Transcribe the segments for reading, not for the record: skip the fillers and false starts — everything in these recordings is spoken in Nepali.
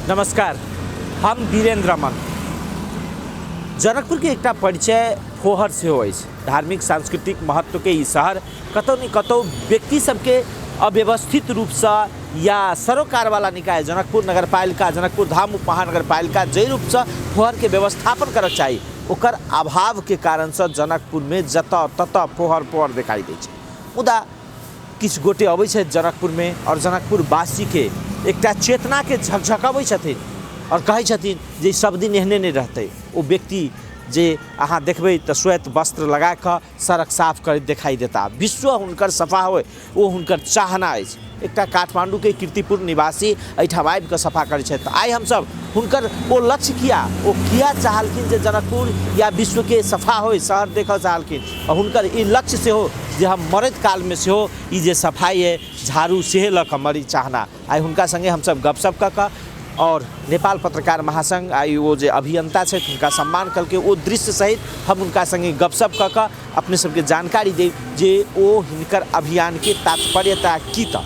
नमस्कार, हम वीरेन्द्र मन। जनकपुर के एक परिचय फोहर से हो धार्मिक सांस्कृतिक महत्व के ई शहर कतौ न कतौ व्यक्ति सबके अव्यवस्थित रूप से या सरोकार वाला निकाय जनकपुर नगरपालिका जनकपुर धाम उपमहानगरपालिका जे रूप से फोहर के व्यवस्थापन कर चाहिए ओकर अभाव के कारण से जनकपुर में जत तत फोहर दिखाई दे मुदा किछ गोटे अबै छै जनकपुर में और जनकपुर वासी के एक चेतना के झकझकबै छथिन और कहै छथिन जे सब दिन एहने नहीं रहते। वो व्यक्ति जे अहाँ देखबै तो श्वेत वस्त्र लगा के सड़क साफ कर दिखाई देता, विश्व हुनकर सफा हो वो हुनकर चाहना है। एक काठमांडू के कीर्तिपुर निवासी एठाम आबि के सफा करे छथि। आइ हम सब हुनकर वो लक्ष्य किया चाहलखिन जे जनकपुर या विश्व के सफा हो शहर देखल चाहलखिन और हुनकर ई लक्ष्य से हो जे हम मरद काल में से हो ई जे सफाई है झाड़ू से लक मरी चाहना। आइ हुनका संगे हम सब गपशप क और नेपाल पत्रकार महासंघ आई वो जे अभियंता छथि उनका सम्मान करके वो दृश्य सहित हम उनका संगे गपशप क अपने सबके जानकारी दे जे वो हिनकर अभियान के तात्पर्यता की त।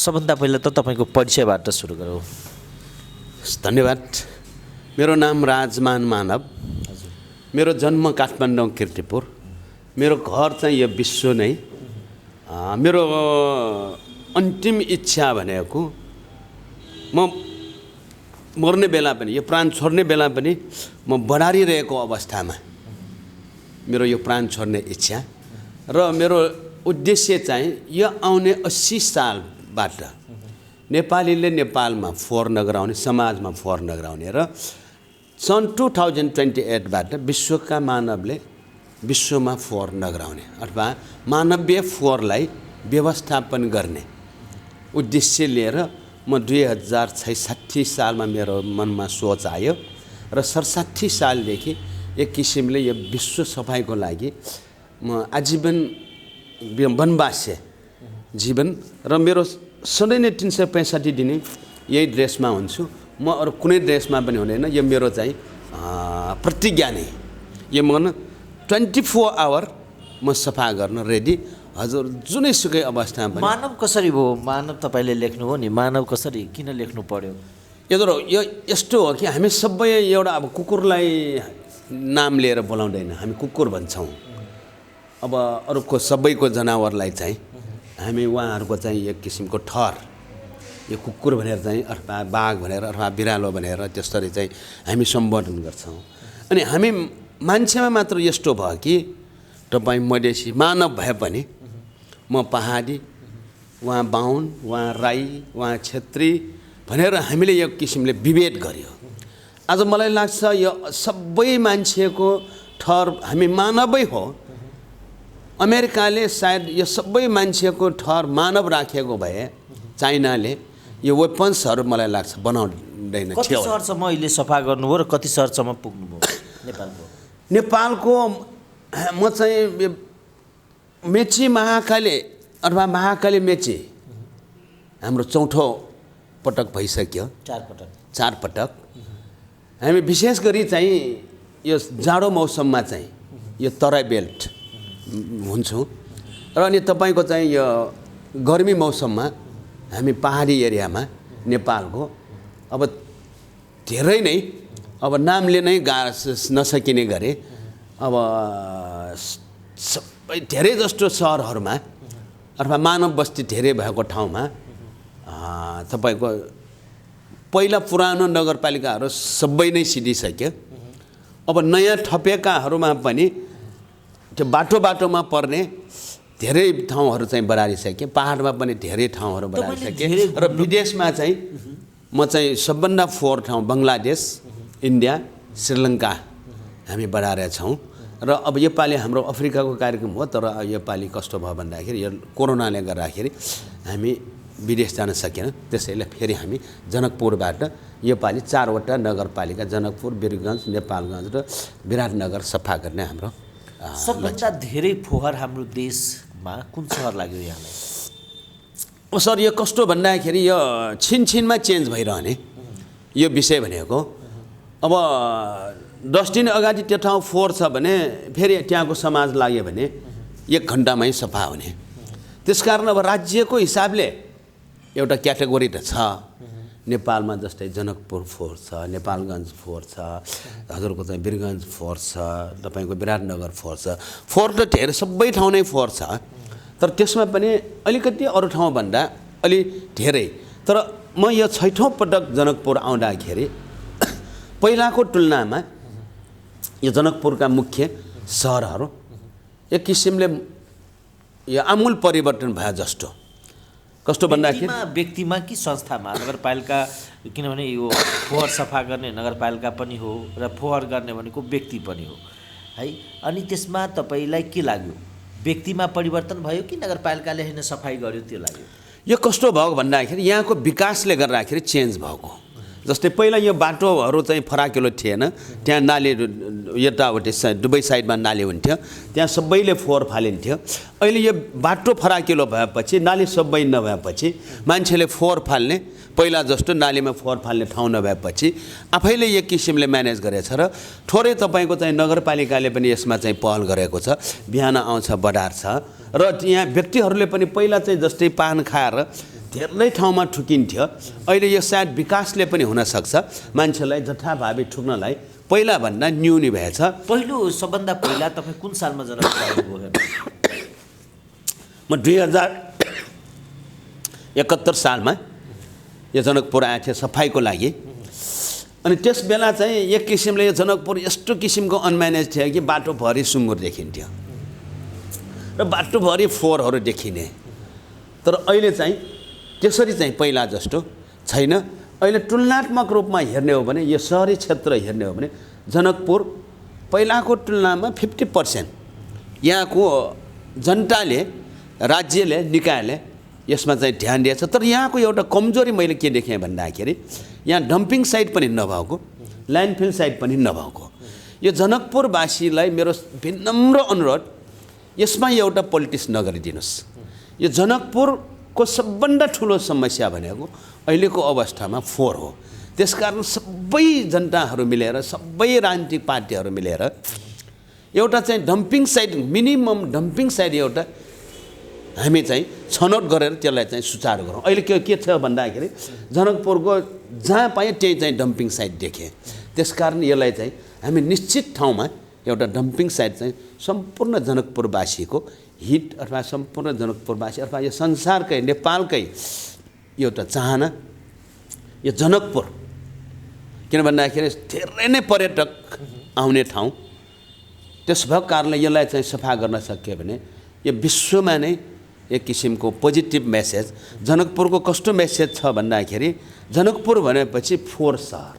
सबभन्दा पहिले त तपाईको परिचयबाट सुरु गरौँ। धन्यवाद। मेरो नाम राजमान मानव। मेरो जन्म काठमाडौँ कीर्तिपुर। मेरो घर चाहिँ यो विश्व नै। मेरो अन्तिम इच्छा भनेको म मर्ने बेला पनि यो प्राण छोड्ने बेला पनि म बढारिरहेको अवस्थामा मेरो यो प्राण छोड्ने इच्छा र मेरो उद्देश्य चाहिँ यो आउने 80 सालबाट नेपालीले नेपालमा फोहोर नगराउने समाजमा फोहोर नगराउने र सन् 2028 बाट विश्वका मानवले विश्वमा फोहोर नगराउने अथवा मानवीय फोहोरलाई व्यवस्थापन गर्ने उद्देश्य लिएर म 2066 सालमा मेरो मनमा सोच आयो र 67 सालदेखि एक किसिमले यो विश्व सफाइको लागि म आजीवन वनवास्य जीवन र मेरो सधैँ नै 365 दिने यही ड्रेसमा हुन्छु। म अरू कुनै ड्रेसमा पनि हुँदैन। यो मेरो चाहिँ प्रतिज्ञा नै। यो म 24 आवर म सफा गर्न रेडी। हजुर जुनैसुकै अवस्थामा पनि। मानव कसरी भयो? मानव तपाईले लेख्नु हो नि, मानव कसरी किन लेख्नु पर्यो? यो यस्तो हो कि हामी सबै एउटा अब कुकुरलाई नाम लिएर बोलाउँदैन, हामी कुकुर भन्छौँ। अब अरूको सबैको जनावरलाई चाहिँ हामी उहाँहरूको चाहिँ एक किसिमको ठहर यो कुकुर भनेर चाहिँ अथवा बाघ भनेर अथवा बिरालो भनेर त्यसरी चाहिँ हामी सम्बोधन गर्छौँ। अनि हामी मान्छेमा मात्र यस्तो भयो कि तपाईँ मधेसी मानव भए पनि म पहाडी उहाँ बाहुन, उहाँ राई, उहाँ छेत्री भनेर हामीले यो किसिमले विभेद गर्यो। आज मलाई लाग्छ यो सबै मान्छेको ठहर हामी मानवै हो। अमेरिकाले सायद यो सबै मान्छेको ठहर मानव राखेको भए चाइनाले यो वेपन्सहरू मलाई लाग्छ बनाउँदैन थियो। कति सहरसम्म अहिले सफा गर्नुभयो र कति सहरसम्म पुग्नुभयो नेपालको? नेपालको म चाहिँ मेची महाकाली अथवा महाकाली मेची हाम्रो चौथो पटक भइसक्यो। 4 पटक। हामी विशेष गरी चाहिँ यो जाडो मौसममा चाहिँ यो तराई बेल्ट हुन्छौँ र अनि तपाईँको चाहिँ यो गर्मी मौसममा हामी पहाडी एरियामा नेपालको अब धेरै नै अब नामले नै नसकिने गरे अब सबै धेरै जस्तो सहरहरूमा अथवा मानव बस्ती धेरै भएको ठाउँमा तपाईँको पहिला पुरानो नगरपालिकाहरू सबै नै सिद्धिसक्यो। अब नयाँ थपेकाहरूमा पनि त्यो बाटोमा पर्ने धेरै ठाउँहरू चाहिँ बढारिसके। पहाडमा पनि धेरै ठाउँहरू बढारिसके र विदेशमा चाहिँ म चाहिँ सबभन्दा 4 ठाउँ बङ्गलादेश, इन्डिया, श्रीलङ्का हामी बढाएका छौँ। र अब योपालि हाम्रो अफ्रिकाको कार्यक्रम हो, तर योपालि कस्तो भयो भन्दाखेरि यो कोरोनाले गर्दाखेरि हामी विदेश जान सकेन। त्यसैले फेरि हामी जनकपुरबाट योपालि 4 वटा नगरपालिका जनकपुर, वीरगञ्ज, नेपालगञ्ज र विराटनगर सफा गर्ने हाम्रो सबभन्दा धेरै फोहोर हाम्रो देशमा कुन सहर लाग्यो यहाँलाई? सर यो कस्तो भन्दाखेरि यो छिनछिनमा चेन्ज भइरहने यो विषय भनेको अब 10 दिन अगाडि त्यो ठाउँ फोहोर छ भने फेरि त्यहाँको समाज लाग्यो भने 1 घन्टामै सफा हुने। त्यसकारण अब राज्यको हिसाबले एउटा क्याटेगोरी त छ। नेपालमा जस्तै जनकपुर फोहोर छ, नेपालगञ्ज फोहोर छ, हजुरको चाहिँ वीरगञ्ज फोहोर छ, तपाईँको विराटनगर फोहोर छ। फोहोर त धेरै सबै ठाउँ नै फोहोर छ, तर त्यसमा पनि अलिकति अरू ठाउँभन्दा अलि धेरै। तर म यो 6औँ पटक जनकपुर आउँदाखेरि पहिलाको तुलनामा यो जनकपुरका मुख्य सहरहरू एक किसिमले यो आमूल परिवर्तन भयो जस्तो। कस्तो भन्दाखेरि व्यक्तिमा कि संस्थामा? नगरपालिका किनभने यो फोहोर सफा गर्ने नगरपालिका पनि हो र फोहोर गर्ने भनेको व्यक्ति पनि हो है। अनि त्यसमा तपाईँलाई के लाग्यो, व्यक्तिमा परिवर्तन भयो कि नगरपालिकाले हैन सफाई गर्यो त्यो लाग्यो? यो कस्तो भयो भन्दाखेरि यहाँको विकासले गर्दाखेरि चेन्ज भएको। जस्तै पहिला यो बाटोहरू चाहिँ फराकिलो थिएन, त्यहाँ नाली यताउति दुवै साइडमा नाली हुन्थ्यो, त्यहाँ सबैले फोहोर फालिन्थ्यो। अहिले यो बाटो फराकिलो भएपछि नाली सबै नभएपछि मान्छेले फोहोर फाल्ने पहिला जस्तो नालीमा फोहोर फाल्ने ठाउँ नभएपछि आफैले एक किसिमले म्यानेज गरेछ र थोरै तपाईँको चाहिँ नगरपालिकाले पनि यसमा चाहिँ पहल गरेको छ। बिहान आउँछ बढार्छ र यहाँ व्यक्तिहरूले पनि पहिला चाहिँ जस्तै पान खाएर धेरै ठाउँमा ठुकिन्थ्यो, अहिले यो सायद विकासले पनि हुनसक्छ मान्छेलाई जथाभावी ठुक्नलाई पहिलाभन्दा न्यूनी भएछ। पहिलो सबभन्दा पहिला तपाईँ कुन सालमा जनकपुर आउनुभयो? म 2071 सालमा यो जनकपुर आएको थियो सफाइको लागि। अनि त्यस बेला चाहिँ एक किसिमले यो जनकपुर यस्तो किसिमको अनम्यानेज थियो कि बाटोभरि सुँगुर देखिन्थ्यो र बाटोभरि फोहोरहरू देखिने। तर अहिले चाहिँ त्यसरी चाहिँ पहिला जस्तो छैन। अहिले तुलनात्मक रूपमा हेर्ने हो भने यो सहरी क्षेत्र हेर्ने हो भने जनकपुर पहिलाको तुलनामा 50% यहाँको जनताले, राज्यले, निकायले यसमा चाहिँ ध्यान दिएछ। तर यहाँको एउटा कमजोरी मैले के देखेँ भन्दाखेरि यहाँ डम्पिङ साइट पनि नभएको, ल्यान्डफिल साइट पनि नभएको। यो जनकपुरवासीलाई मेरो विनम्र अनुरोध, यसमा एउटा पोलिटिक्स नगरिदिनुहोस्। यो जनकपुरको सबभन्दा ठुलो समस्या भनेको अहिलेको अवस्थामा फोहोर हो। त्यसकारण सबै जनताहरू मिलेर, सबै राजनीतिक पार्टीहरू मिलेर एउटा चाहिँ dumping site, minimum dumping site एउटा हामी चाहिँ छनौट गरेर त्यसलाई चाहिँ सुचारू गरौँ। अहिले के छ भन्दाखेरि जनकपुरको जहाँ पाएँ त्यही चाहिँ डम्पिङ साइट देखेँ। त्यसकारण यसलाई चाहिँ हामी निश्चित ठाउँमा एउटा डम्पिङ साइट चाहिँ सम्पूर्ण जनकपुरवासीको हित अथवा सम्पूर्ण जनकपुरवासी अथवा यो संसारकै नेपालकै एउटा चाहना यो जनकपुर, किन भन्दाखेरि धेरै नै पर्यटक आउने ठाउँ। त्यस भएको कारणले यसलाई चाहिँ सफा गर्न सक्यो भने यो विश्वमा नै एक किसिमको पोजिटिभ मेसेज जनकपुरको कस्तो मेसेज छ भन्दाखेरि जनकपुर भनेपछि फोहोर सहर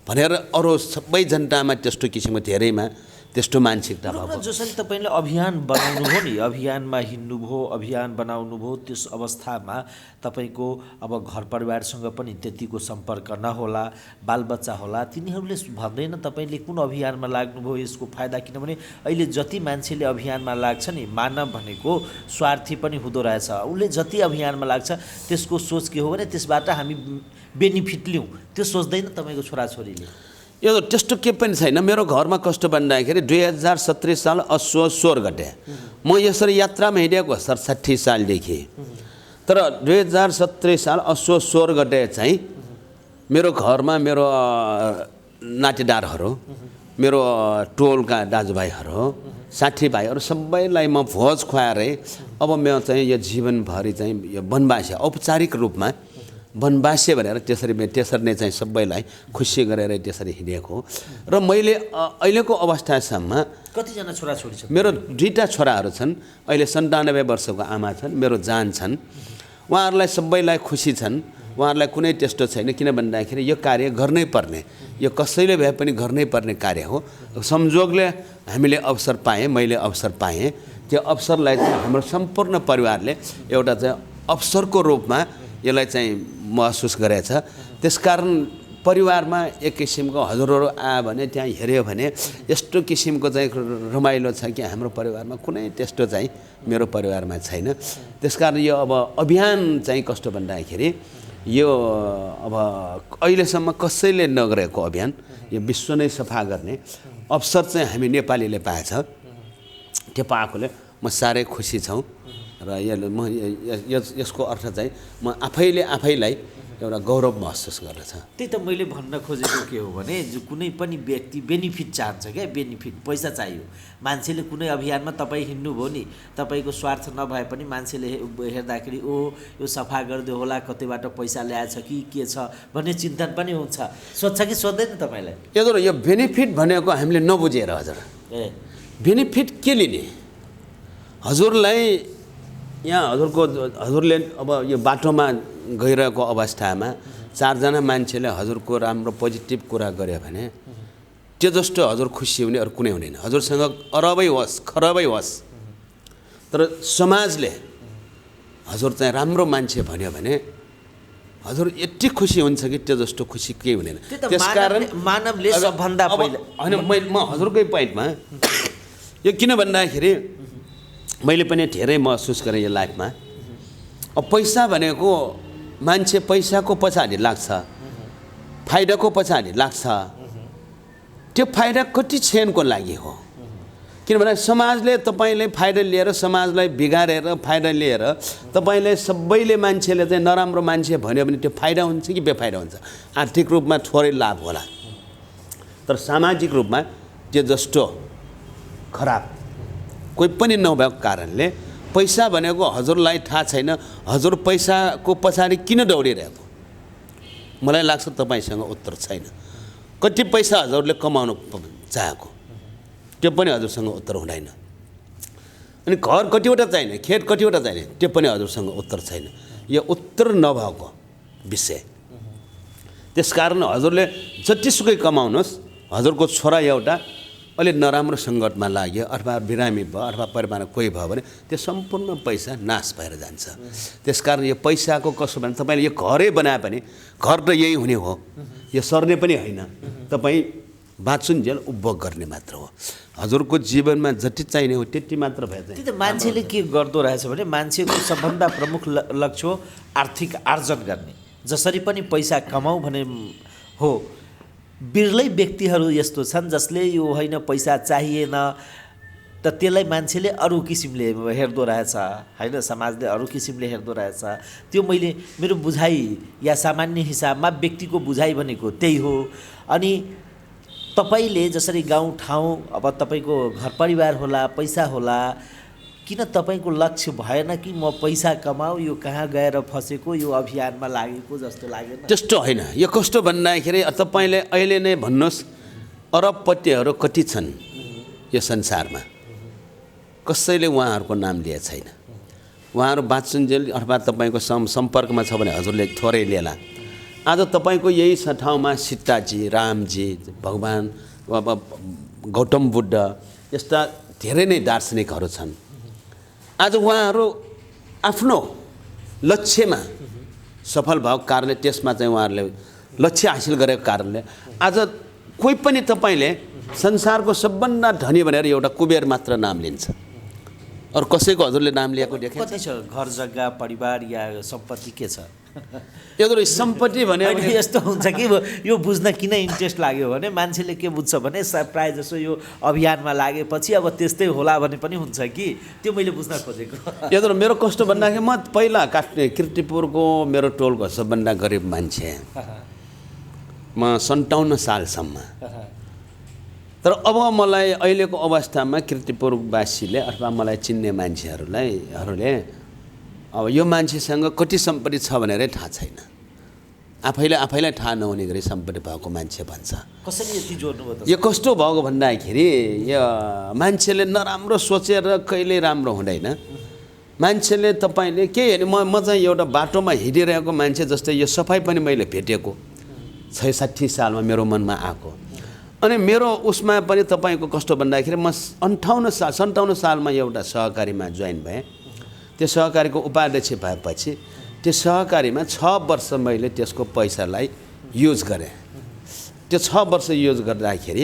भनेर अरू सबै जनतामा त्यस्तो किसिमको धेरैमा त्यस्तो मानसिकता भएको जसरी तपाईँले अभियान बनाउनुभयो नि अभियानमा हिँड्नुभयो अभियान बनाउनुभयो त्यस अवस्थामा तपाईँको अब घर परिवारसँग पनि त्यतिको सम्पर्क नहोला बालबच्चा होला तिनीहरूले भन्दैन तपाईँले कुन अभियानमा लाग्नुभयो यसको फाइदा किनभने अहिले जति मान्छेले अभियानमा लाग्छ नि मानव भनेको स्वार्थी पनि हुँदो रहेछ उसले जति अभियानमा लाग्छ त्यसको सोच के हो भने त्यसबाट हामी बेनिफिट लिउँ त्यो सोच्दैन तपाईँको छोराछोरीले यो त्यस्तो के पनि छैन मेरो घरमा कस्तो भन्दाखेरि 2017 साल असोज 16 गते म यसरी यात्रामा हिँडेको 67 सालदेखि तर 2017 साल असोज 16 गते चाहिँ मेरो घरमा मेरो नातेदारहरू मेरो टोलका दाजुभाइहरू साथीभाइहरू सबैलाई म भोज खुवाएरै अब म चाहिँ यो जीवनभरि चाहिँ यो वनवासी औपचारिक रूपमा वनवासी भनेर त्यसरी नै चाहिँ सबैलाई खुसी गरेर त्यसरी हिँडेको र मैले अहिलेको अवस्थासम्म कतिजना छोराछोरी छन् मेरो 2टा छोराहरू छन् अहिले 97 वर्षको आमा छन् मेरो जान छन् उहाँहरूलाई सबैलाई खुसी छन् उहाँहरूलाई कुनै त्यस्तो छैन किन भन्दाखेरि यो कार्य गर्नै पर्ने यो कसैले भए पनि गर्नै पर्ने कार्य हो संजोगले हामीले अवसर पाएँ मैले अवसर पाएँ त्यो अवसरलाई चाहिँ हाम्रो सम्पूर्ण परिवारले एउटा चाहिँ अवसरको रूपमा यसलाई चाहिँ महसुस गरेछ त्यसकारण परिवारमा एक किसिमको हजुरहरू आयो भने त्यहाँ हेऱ्यो भने यस्तो किसिमको चाहिँ रमाइलो छ कि हाम्रो परिवारमा कुनै त्यस्तो चाहिँ मेरो परिवारमा छैन त्यसकारण यो अब अभियान चाहिँ कस्तो भन्दाखेरि यो अब अहिलेसम्म कसैले नगरेको अभियान यो विश्व नै सफा गर्ने अवसर चाहिँ हामी नेपालीले पाएछ त्यो पाएकोले म साह्रै खुसी छौँ र यसको अर्थ चाहिँ म आफैलाई एउटा गौरव महसुस गर्दछ त्यही त मैले भन्न खोजेको के हो भने कुनै पनि व्यक्ति बेनिफिट चाहन्छ क्या बेनिफिट पैसा चाहियो मान्छेले कुनै अभियानमा तपाईँ हिँड्नुभयो नि तपाईँको स्वार्थ नभए पनि मान्छेले हेर्दाखेरि ओ यो सफा गरिदियो होला कतैबाट पैसा ल्याएछ कि के छ भन्ने चिन्तन पनि हुन्छ सोध्छ कि सोध्दैन तपाईँलाई यो बेनिफिट भनेको हामीले नबुझेर हजुर बेनिफिट के लिने हजुरलाई यहाँ हजुरले अब यो बाटोमा गइरहेको अवस्थामा 4 जना मान्छेले हजुरको राम्रो पोजिटिभ कुरा गर्यो भने त्यो जस्तो हजुर खुसी हुने अरू कुनै हुँदैन हजुरसँग अरबै होस् खरबै होस् तर समाजले हजुर चाहिँ राम्रो मान्छे भन्यो भने हजुर यति खुसी हुन्छ कि त्यो जस्तो खुसी केही हुँदैन त्यसकारण मानवले सबभन्दा पहिला हैन म हजुरकै पोइन्टमा यो किन भन्दाखेरि मैले पनि धेरै महसुस गरेँ यो लाइफमा अब पैसा भनेको मान्छे पैसाको पछाडि लाग्छ फाइदाको पछाडि लाग्छ त्यो फाइदा कति क्षणको लागि हो किनभने समाजले तपाईँले फाइदा लिएर समाजलाई बिगारेर फाइदा लिएर तपाईँले सबैले मान्छेले चाहिँ नराम्रो मान्छे भन्यो भने त्यो फाइदा हुन्छ कि बेफाइदा हुन्छ आर्थिक रूपमा थोरै लाभ होला तर सामाजिक रूपमा त्यो जस्तो खराब कोही पनि नभएको कारणले पैसा भनेको हजुरलाई थाहा छैन हजुर पैसाको पछाडि किन दौडिरहेको मलाई लाग्छ तपाईँसँग उत्तर छैन कति पैसा हजुरले कमाउनु चाहेको त्यो पनि हजुरसँग उत्तर हुँदैन अनि घर कतिवटा चाहिने खेत कतिवटा चाहिने त्यो पनि हजुरसँग उत्तर छैन यो उत्तर नभएको विषय त्यसकारण हजुरले जतिसुकै कमाउनुहोस् हजुरको छोरा एउटा अलि नराम्रो सङ्कटमा लाग्यो अथवा बिरामी भयो अथवा परिवारमा कोही भयो भने त्यो सम्पूर्ण पैसा नाश भएर जान्छ त्यसकारण यो पैसाको कसो भने तपाईँले यो घरै बनाए पनि घर त यही हुने हो यो सर्ने पनि होइन तपाईँ बाँचुन्जेल उपभोग गर्ने मात्र हो हजुरको जीवनमा जति चाहिने हो त्यति मात्र भए त्यही त मान्छेले के गर्दो रहेछ भने मान्छेको सबभन्दा प्रमुख लक्ष्य हो आर्थिक आर्जन गर्ने जसरी पनि पैसा कमाऊ भने हो बिरलै व्यक्तिहरू यस्तो छन् जसले यो होइन पैसा चाहिएन त त्यसलाई मान्छेले अरू किसिमले हेर्दो रहेछ होइन समाजले अरू किसिमले हेर्दो रहेछ त्यो मैले मेरो बुझाइ या सामान्य हिसाबमा व्यक्तिको बुझाइ भनेको त्यही हो अनि तपाईँले जसरी गाउँठाउँ अब तपाईँको घर परिवार होला पैसा होला किन तपाईँको लक्ष्य भएन कि म पैसा कमाऊ यो कहाँ गएर फसेको यो अभियानमा लागेको जस्तो लागेन त्यस्तो होइन यो कस्तो भन्दाखेरि तपाईँले अहिले नै भन्नुहोस् अरबपतिहरू कति छन् यो संसारमा कसैले उहाँहरूको नाम लिए छैन उहाँहरू बाँच्छुन्जेल अथवा तपाईँको सम्पर्कमा छ भने हजुरले थोरै लिएला। आज तपाईँको यही ठाउँमा सीताजी, रामजी, भगवान अब गौतम बुद्ध यस्ता धेरै नै दार्शनिकहरू छन्। आज उहाँहरू आफ्नो लक्ष्यमा सफल भएको कारणले त्यसमा चाहिँ उहाँहरूले लक्ष्य हासिल गरेको कारणले आज कोही पनि तपाईँले संसारको सबभन्दा धनी भनेर एउटा कुबेर मात्र नाम लिन्छ। अरू कसैको हजुरले नाम लिएको देखेँ? कति छ घर जग्गा परिवार या सम्पत्ति के छ? यत्रो सम्पत्ति भने यस्तो हुन्छ कि यो बुझ्न किन इन्ट्रेस्ट लाग्यो भने मान्छेले के बुझ्छ भने प्रायः जसो यो अभियानमा लागेपछि अब त्यस्तै होला भने पनि हुन्छ कि त्यो मैले बुझ्न खोजेको। यत्रो मेरो कस्तो भन्दाखेरि म पहिला किर्तिपुरको मेरो टोलको सबभन्दा गरिब मान्छे म 57 सालसम्म। तर अब मलाई अहिलेको अवस्थामा किर्तिपुरवासीले अथवा मलाई चिन्ने मान्छेहरूले अब यो मान्छेसँग कति सम्पत्ति छ भनेरै थाहा छैन। आफैलाई थाहा नहुने गरी सम्पत्ति भएको मान्छे भन्छ। कसरी यति जोड्नुभयो त? यो कस्तो भएको भन्दाखेरि यो मान्छेले नराम्रो सोचेर कहिले राम्रो हुँदैन। मान्छेले तपाईँले केही होइन, म चाहिँ एउटा बाटोमा हिँडिरहेको मान्छे जस्तै यो सफाइ पनि मैले भेटेको 60 सालमा मेरो मनमा आएको। अनि मेरो उसमा पनि तपाईँको कस्तो भन्दाखेरि म 57 सालमा एउटा सहकारीमा जोइन भएँ। त्यो सहकारीको उपाध्यक्ष भएपछि त्यो सहकारीमा 6 वर्ष मैले त्यसको पैसालाई युज गरेँ। त्यो 6 वर्ष युज गर्दाखेरि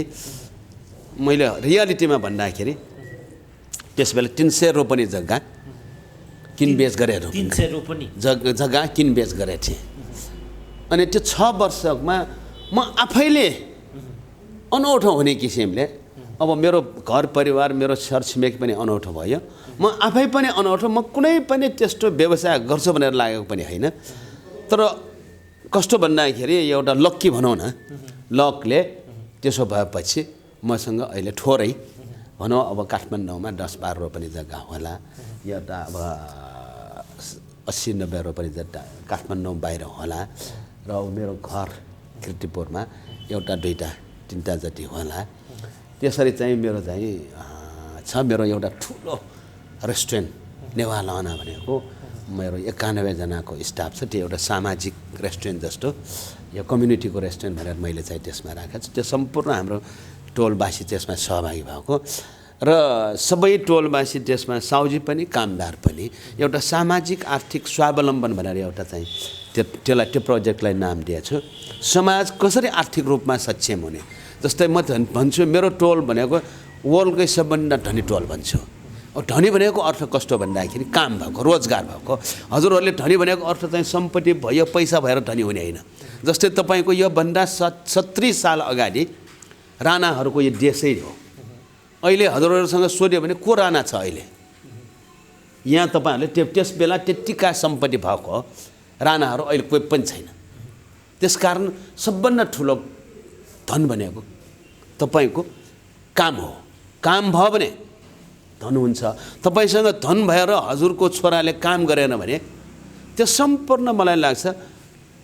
मैले रियालिटीमा भन्दाखेरि त्यस बेला 300 रोपनी जग्गा किनबेच गरेर 300 रोपनी जग्गा किनबेच गरेको थिएँ। अनि त्यो 6 वर्षमा म आफैले अनौठो हुने किसिमले अब मेरो घर परिवार मेरो छरछिमेकी पनि अनौठो भयो, म आफै पनि अनौठो, म कुनै पनि त्यस्तो व्यवसाय गर्छु भनेर लागेको पनि होइन। तर कस्तो भन्दाखेरि एउटा लक्की भनौँ न, लकले त्यसो भएपछि मसँग अहिले थोरै भनौँ अब काठमाडौँमा 10-12 रोपनी जग्गा होला, एउटा अब 80-90 रोपनी जग्गा काठमाडौँ बाहिर होला र मेरो घर किर्तिपुरमा एउटा 2-3 जति होला। त्यसरी चाहिँ मेरो चाहिँ छ मेरो एउटा ठुलो रेस्टुरेन्ट नेवालाना भनेको मेरो 91 जनाको स्टाफ छ। त्यो एउटा सामाजिक रेस्टुरेन्ट जस्तो यो कम्युनिटीको रेस्टुरेन्ट भनेर मैले चाहिँ त्यसमा राखेको छु। त्यो सम्पूर्ण हाम्रो टोलवासी त्यसमा सहभागी भएको र सबै टोलवासी त्यसमा साउजी पनि कामदार पनि एउटा सामाजिक आर्थिक स्वावलम्बन भनेर एउटा चाहिँ त्यो प्रोजेक्टलाई नाम दिएछु। समाज कसरी आर्थिक रूपमा सक्षम हुने, जस्तै म भन्छु मेरो टोल भनेको वर्ल्डकै सबभन्दा धनी टोल भन्छु। धनी भनेको अर्थ कस्तो भन्दाखेरि काम भएको, रोजगार भएको। हजुरहरूले धनी भनेको अर्थ चाहिँ सम्पत्ति भयो, पैसा भएर धनी हुने होइन। जस्तै तपाईँको यो भन्दा 70 साल अगाडि राणाहरूको यो देशै हो। अहिले हजुरहरूसँग सोध्यो भने को राणा छ अहिले यहाँ? तपाईँहरूले त्यस बेला त्यत्तिका सम्पत्ति भएको राणाहरू अहिले कोही पनि छैन। त्यसकारण सबभन्दा ठुलो धन भनेको तपाईँको काम हो। काम भयो भने धन हुन्छ। तपाईँसँग धन भएर हजुरको छोराले काम गरेन भने त्यो सम्पूर्ण मलाई लाग्छ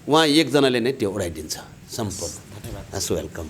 उहाँ एकजनाले नै त्यो उडाइदिन्छ सम्पूर्ण। धन्यवाद। वेलकम।